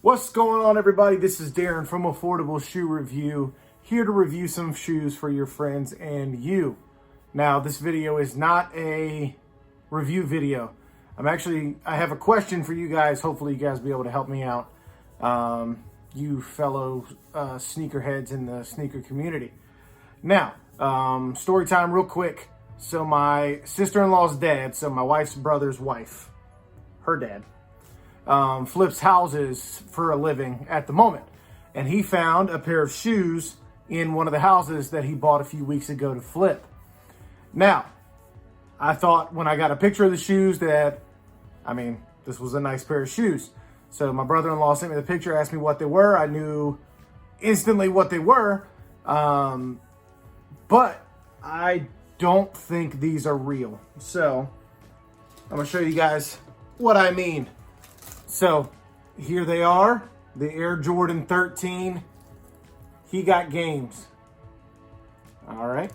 What's going on, everybody? This is Darren from Affordable Shoe Review, here to review some shoes for your friends and you. Now, this video is not a review video. I have a question for you guys. Hopefully you guys will be able to help me out, you fellow sneakerheads in the sneaker community. Now, story time real quick. So my sister-in-law's dad, so my wife's brother's wife, her dad, flips houses for a living at the moment. And he found a pair of shoes in one of the houses that he bought a few weeks ago to flip. Now, I thought when I got a picture of the shoes that, this was a nice pair of shoes. So my brother-in-law sent me the picture, asked me what they were. I knew instantly what they were. But I don't think these are real. So I'm gonna show you guys what I mean. So here they are, the Air Jordan 13. He got games. All right.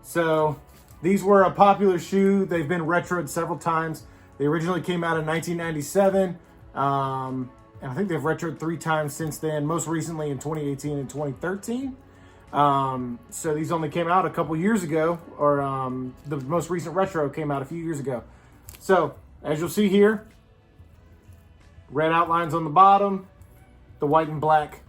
So these were a popular shoe. They've been retroed several times. They originally came out in 1997. And I think they've retroed 3 times since then, most recently in 2018 and 2013. So these only came out a couple years ago, or the most recent retro came out a few years ago. So as you'll see here, red outlines on the bottom, the white and black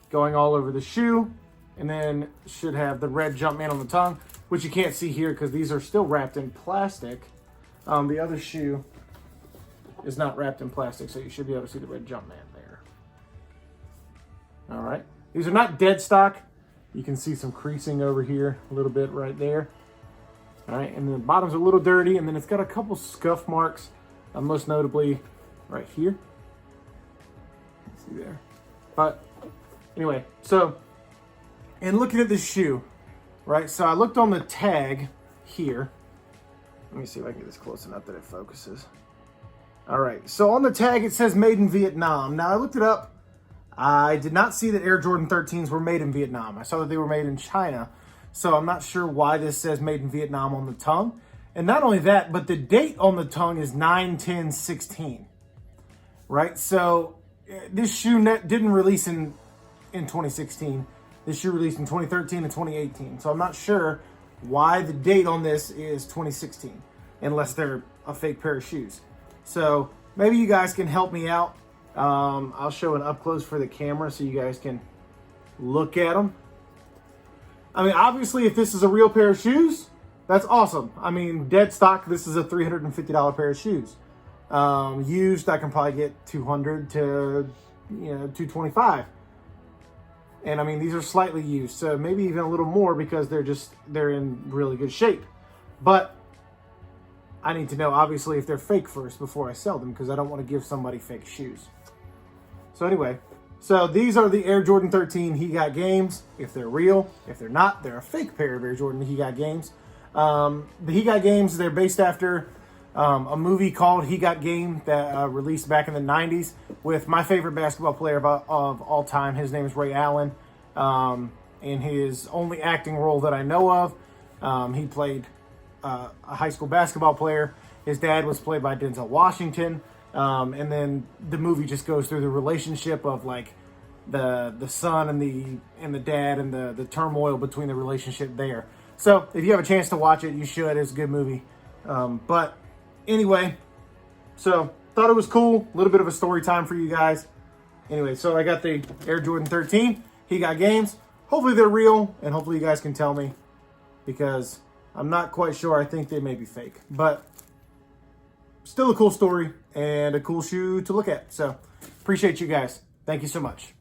going all over the shoe, and then should have the red Jumpman on the tongue, which you can't see here because these are still wrapped in plastic. The other shoe is not wrapped in plastic, so you should be able to see the red Jumpman there. All right. These are not dead stock. You can see some creasing over here, a little bit right there. All right, and the bottom's a little dirty, and then it's got a couple scuff marks, most notably right here. See there. But anyway, so in looking at this shoe, right? So I looked on the tag here. Let me see if I can get this close enough that it focuses. All right, so on the tag it says made in Vietnam. Now I looked it up. I did not see that Air Jordan 13s were made in Vietnam. I saw that they were made in China. So I'm not sure why this says made in Vietnam on the tongue. And not only that, but the date on the tongue is 9/10/16. Right? So this shoe didn't release in 2016. This shoe released in 2013 and 2018. So I'm not sure why the date on this is 2016, unless they're a fake pair of shoes. So maybe you guys can help me out. I'll show an up close for the camera so you guys can look at them. Obviously, if this is a real pair of shoes, that's awesome. Dead stock, this is a $350 pair of shoes. Used, I can probably get $200 to $225. And these are slightly used, so maybe even a little more because they're in really good shape. But I need to know, obviously, if they're fake first before I sell them, because I don't want to give somebody fake shoes. So anyway, so these are the Air Jordan 13 He Got Games. If they're real, if they're not, they're a fake pair of Air Jordan He Got Games. The He Got Games, they're based after a movie called He Got Game that released back in the 90s with my favorite basketball player of all time. His name is Ray Allen. In his only acting role that I know of, he played a high school basketball player. His dad was played by Denzel Washington. And then the movie just goes through the relationship of like the son and the dad and the turmoil between the relationship there. So if you have a chance to watch it, you should. It's a good movie. But anyway, so thought it was cool. A little bit of a story time for you guys. Anyway, so I got the Air Jordan 13. He Got Games. Hopefully they're real, and hopefully you guys can tell me, because I'm not quite sure. I think they may be fake, but still a cool story and a cool shoe to look at. So appreciate you guys. Thank you so much.